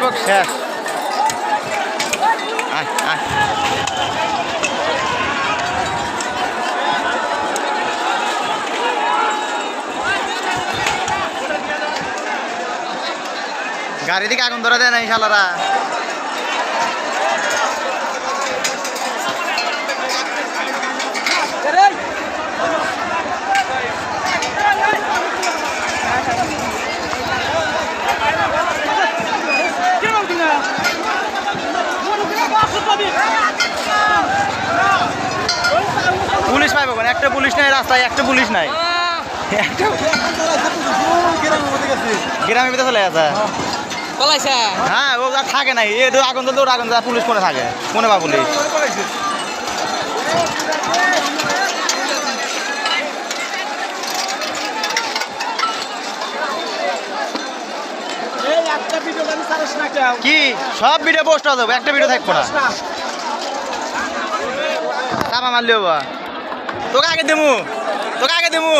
যুবক শেষ। গাড়ি দিকে আগুন ধরে দেয় না ইনশাল্লাহরা। পুলিশ পাইব কেন? একটা পুলিশ নাই রাস্তায়, একটা পুলিশ নাই। গ্রামের ভিতরে চলে গেছে। হ্যাঁ ও থাকে নাই, এ তো আগুন জ্বলতে আগুন জ্বলে পুলিশ কোনে থাকে, কোনে বা পুলিশ। কি সব ভিডিও পোস্ট হয়ে যাবে, একটা ভিডিও থাকবো না। চাপা মারলেও বা তোকে আগে দেবো, তোকে আগে দেবো।